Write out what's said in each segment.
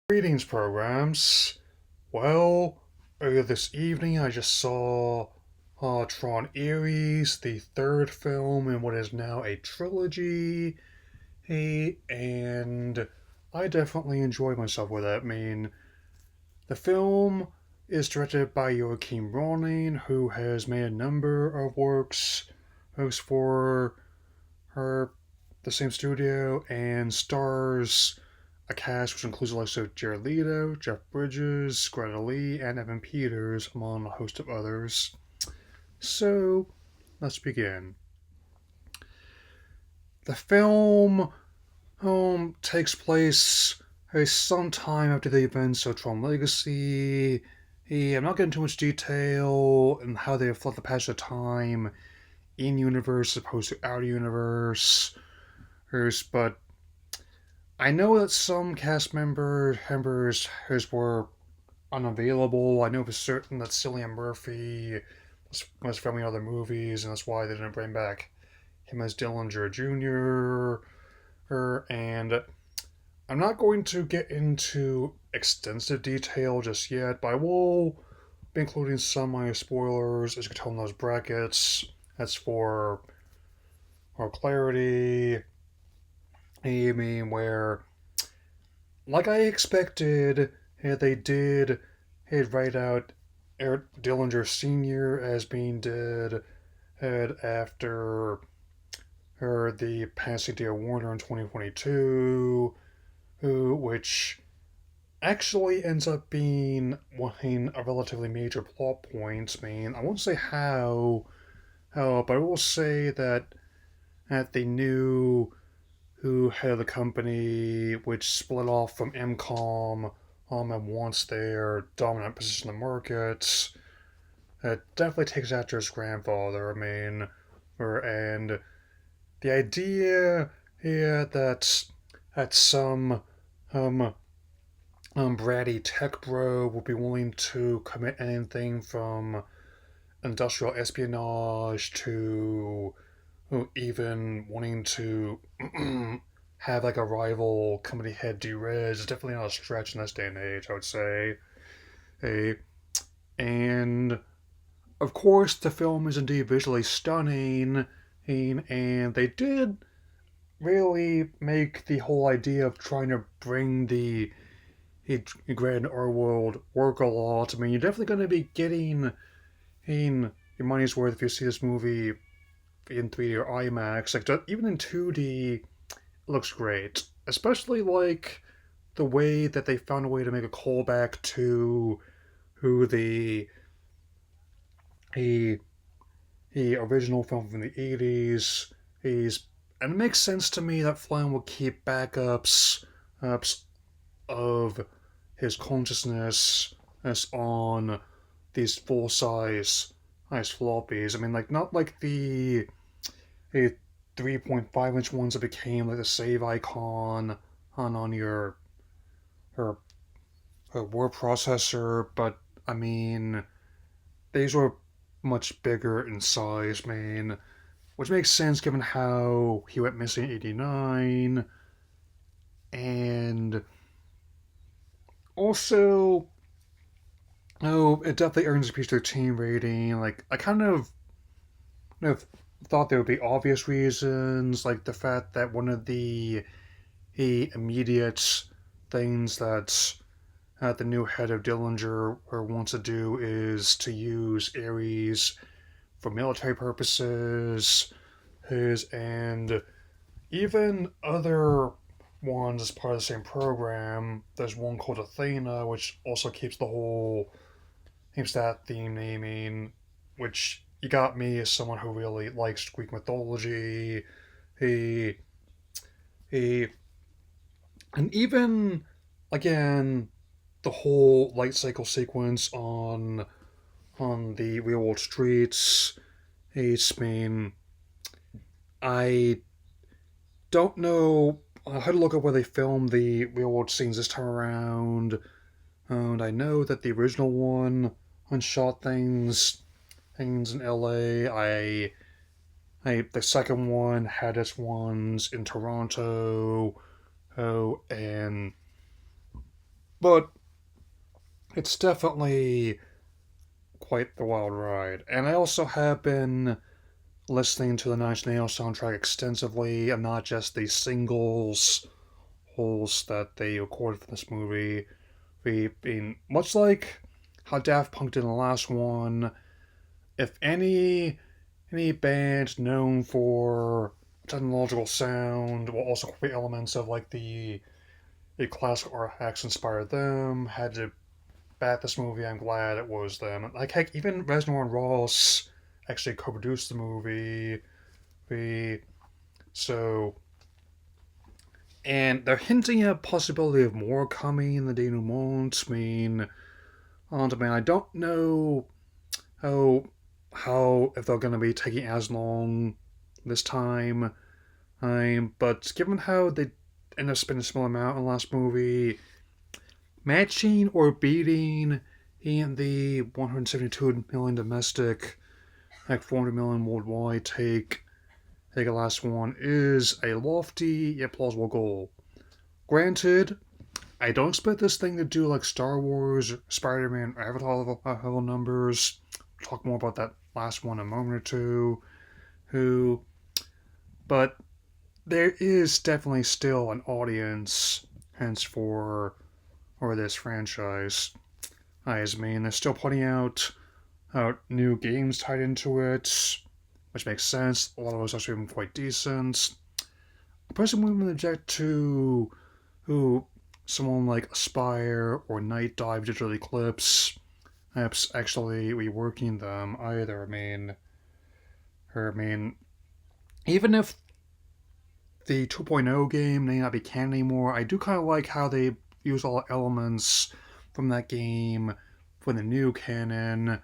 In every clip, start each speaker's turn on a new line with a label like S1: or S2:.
S1: Greetings, programs. Well, earlier this evening I just saw Tron Ares, the third film in what is now a trilogy, and I definitely enjoyed myself with it. I mean, the film is directed by Joachim Ronning, who has made a number of works for her the same studio and stars a cast which includes the likes of Jared Leto, Jeff Bridges, Greta Lee, and Evan Peters, among a host of others. So, let's begin. The film takes place some time after the events of Tron Legacy. I'm not getting too much detail in how they reflect the passage of time in universe as opposed to out of universe, but I know that some cast members were unavailable. I know for certain that Cillian Murphy was filming other movies, and that's why they didn't bring back him as Dillinger Jr. And I'm not going to get into extensive detail just yet, but I will be including some minor spoilers, as you can tell in those brackets. That's for more clarity. I mean, where, like I expected, they did write out Eric Dillinger Sr. as being dead after the passing of Warner in 2022, which actually ends up being a relatively major plot point. I mean, I won't say but I will say that they knew who head of the company, which split off from MCOM, and wants their dominant position in the market. It definitely takes after his grandfather. I mean, and the idea here that some um, bratty tech bro will be willing to commit anything from industrial espionage to even wanting to have like a rival company head do Riz is definitely not a stretch in this day and age, I would say. A and of course the film is indeed visually stunning, and they did really make the whole idea of trying to bring the grand our world work a lot. I mean, you're definitely going to be getting your money's worth if you see this movie in 3D or IMAX. Like even in 2D, it looks great. Especially like the way that they found a way to make a callback to who the, the original film from the 80s is. And it makes sense to me that Flynn would keep backups of his consciousness as on these full size floppies. I mean, like not like the 3.5-inch ones that became like the save icon on your her, her word processor, but I mean these were much bigger in size, man, which makes sense given how he went missing in '89, and also, it definitely earns a PG-13 rating. Like I kind of thought there would be obvious reasons, like the fact that one of the immediate things that the new head of Dillinger wants to do is to use Ares for military purposes, and even other ones as part of the same program. There's one called Athena, which also keeps that theme naming, which you got me as someone who really likes Greek mythology. He he and even again the whole light cycle sequence on the real world streets. It's mean I don't know. I had to look up where they filmed the real world scenes this time around, and I know that the original one shot things in L.A. The second one had its ones in Toronto. Oh, and But it's definitely quite the wild ride. And I also have been listening to the Nine Inch Nails soundtrack extensively, and not just the singles holes that they recorded for this movie. Being much like how Daft Punk did in the last one, if any band known for technological sound will also create elements of like the classic artifacts inspired them, had to back this movie, I'm glad it was them. Like heck, even Reznor and Ross actually co-produced the movie. We so and they're hinting at possibility of more coming in the denouement. I don't know how if they're going to be taking as long this time. But given how they end up spending a small amount in the last movie, matching or beating in the 172 million domestic, like 400 million worldwide take a last one is a lofty yet plausible goal. Granted, I don't expect this thing to do like Star Wars, Spider-Man, or Avatar level numbers. We'll talk more about that last one in a moment or two. But there is definitely still an audience, hence for this franchise. They're still putting out new games tied into it, which makes sense. A lot of those are actually quite decent. I personally wouldn't object to who someone like Aspire or Night Dive Digital Eclipse apps actually reworking them either. Even if the 2.0 game may not be canon anymore, I do kind of like how they use all the elements from that game for the new canon,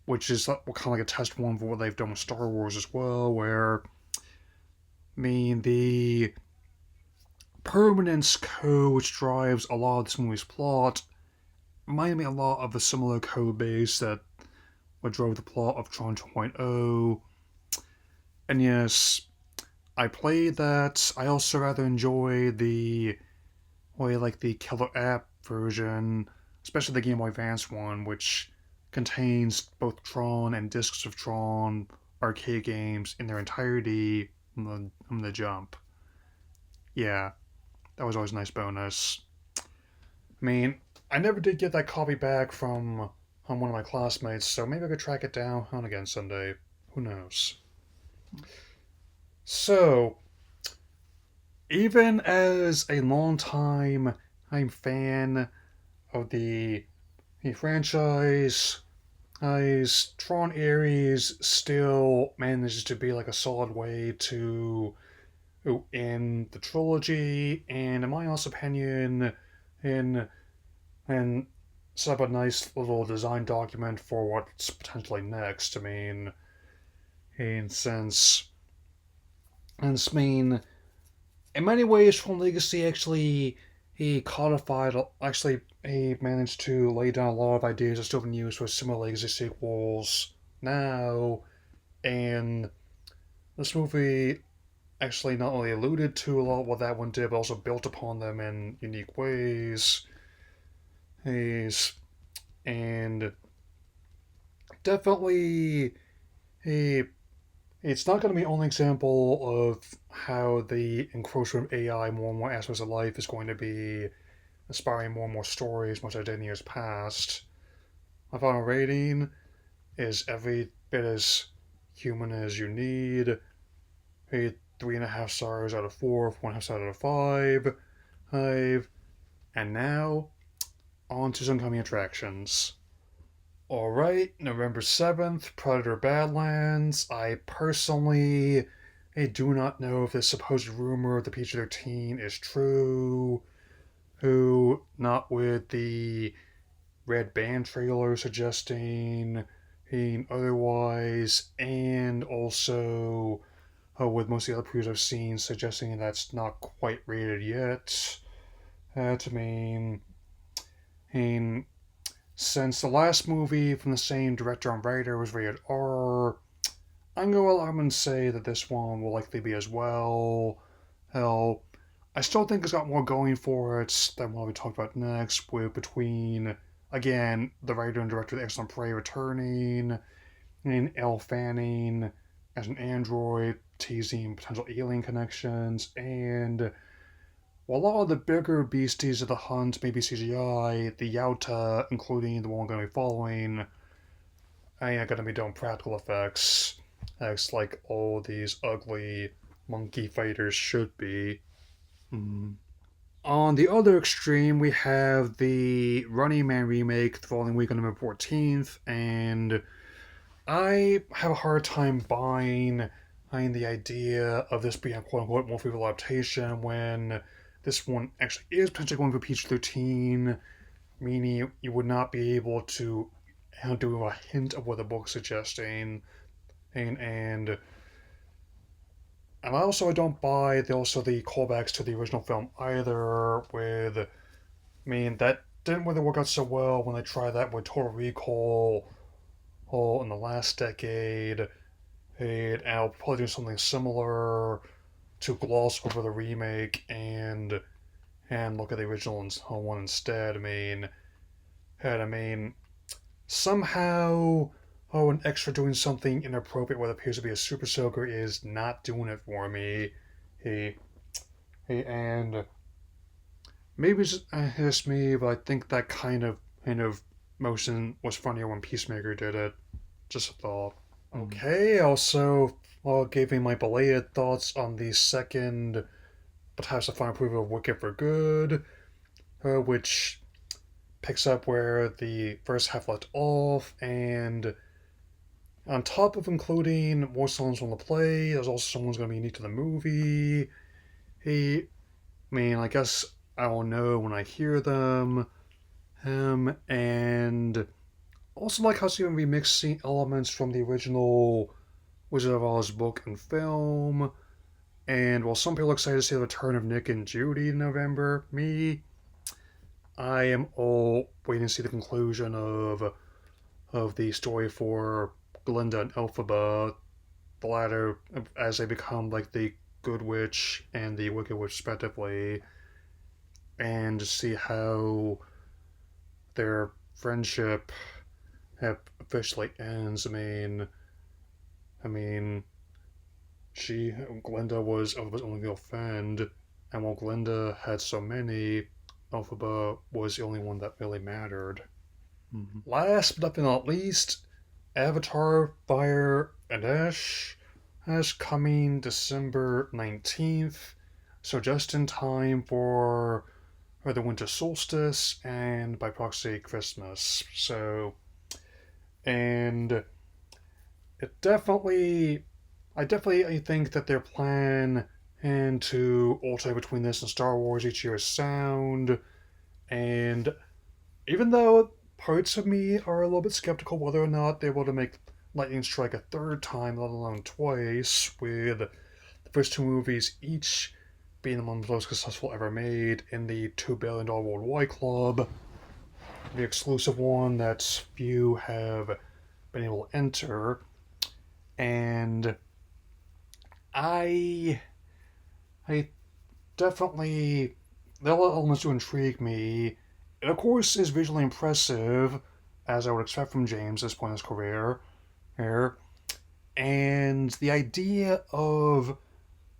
S1: which is kind of like a test one for what they've done with Star Wars as well, where the permanence code which drives a lot of this movie's plot reminded me a lot of a similar code base that what drove the plot of Tron 2.0. And yes, I played that. I also rather enjoy the killer app version, especially the Game Boy Advance one, which contains both Tron and Discs of Tron arcade games in their entirety from the jump. Yeah, that was always a nice bonus. I never did get that copy back from one of my classmates, so maybe I could track it down on again someday. Who knows? So, even as a long-time fan of the franchise, Tron Ares still manages to be like a solid way to end the trilogy, and in my honest opinion, in and set up a nice little design document for what's potentially next. And since and in many ways, Tron Legacy actually he codified actually he managed to lay down a lot of ideas that still been used for similar Legacy sequels now, and this movie actually not only alluded to a lot of what that one did, but also built upon them in unique ways. He's and definitely he it's not going to be the only example of how the encroachment of AI more and more aspects of life is going to be inspiring more and more stories, much as it did in years past. My final rating is every bit as human as you need. 3.5 stars out of 4, 4.5 stars out of 5. And now, on to some coming attractions. Alright, November 7th, Predator Badlands. I do not know if this supposed rumor of the PG-13 is true. Not with the Red Band trailer suggesting being otherwise, and also with most of the other previews I've seen suggesting that's not quite rated yet. To mean, since the last movie from the same director and writer was rated R, I'm going to say that this one will likely be as well. Hell, I still think it's got more going for it than what we talked about next, with between, again, the writer and director of The Excellent Prey returning, and Elle Fanning as an android, teasing potential alien connections, and while a lot of the bigger beasties of the hunt may be CGI, the Yauta, including the one we're going to be following, ain't going to be doing practical effects. Acts like all these ugly monkey fighters should be. Mm. On the other extreme, we have the Running Man remake the following week on November 14th, and I have a hard time buying the idea of this being a quote unquote more favorable adaptation when this one actually is potentially going for PG 13, meaning you would not be able to do a hint of what the book's suggesting. And I don't buy the callbacks to the original film either. That didn't really work out so well when they tried that with Total Recall in the last decade. And I'll probably do something similar to gloss over the remake and look at the original one instead. I mean, somehow, an extra doing something inappropriate what appears to be a super soaker is not doing it for me. He, and maybe it's just me, but I think that kind of motion was funnier when Peacemaker did it. Just a thought. Okay, also, gave me my belated thoughts on the second, but has the final preview of Wicked for Good, which picks up where the first half left off, and on top of including more songs from the play, there's also someone's going to be unique to the movie. I guess I will know when I hear them. And also like how it's going to be mixing elements from the original Wizard of Oz book and film. And while some people are excited to see the return of Nick and Judy in November, I am all waiting to see the conclusion of the story for Glinda and Elphaba, the latter as they become like the Good Witch and the Wicked Witch respectively, and to see how their friendship officially ends. I mean, Glinda was Elphaba's only real friend, and while Glinda had so many, Elphaba was the only one that really mattered. Mm-hmm. Last but not least, Avatar Fire and Ash is coming December 19th, so just in time for the winter solstice and by proxy Christmas. And I definitely think that their plan and to alternate between this and Star Wars each year is sound, and even though parts of me are a little bit skeptical whether or not they're able to make Lightning Strike a third time, let alone twice, with the first two movies each being among the most successful ever made in the $2 billion worldwide club, the exclusive one that few have been able to enter. And I definitely, there are a lot of elements to intrigue me. It, of course, is visually impressive, as I would expect from James at this point in his career. And the idea of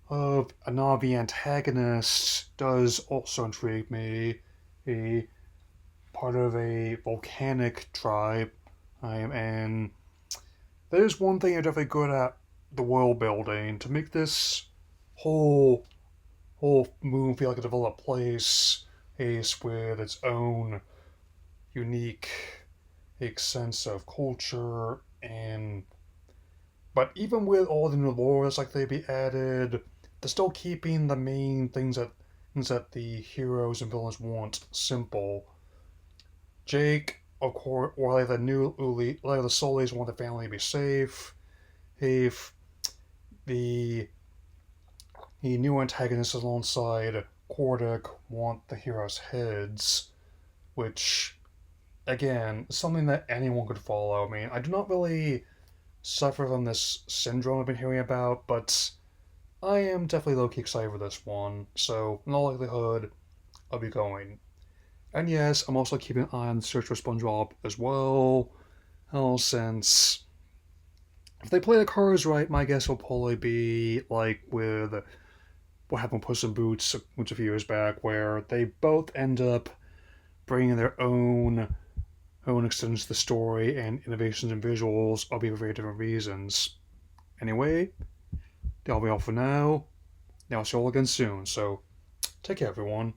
S1: a Navi antagonist does also intrigue me. A part of a volcanic tribe, and that is one thing I'm definitely good at, the world building. To make this whole moon feel like a developed place, with its own unique sense of culture, but even with all the new lore that's like they be added, they're still keeping the main things that the heroes and villains want simple. Jake, of course, or like the Solis want the family to be safe. If the new antagonists alongside Kordak want the heroes' heads, which, again, is something that anyone could follow. I do not really suffer from this syndrome I've been hearing about, but I am definitely low-key excited for this one, so in all likelihood, I'll be going. And yes, I'm also keeping an eye on the search for SpongeBob as well. Well, since if they play the cards right, my guess will probably be like with what happened with Puss in Boots a few years back, where they both end up bringing their own extensions to the story and innovations in visuals, albeit for very different reasons. Anyway, that'll be all for now. Now, I'll see you all again soon, so take care, everyone.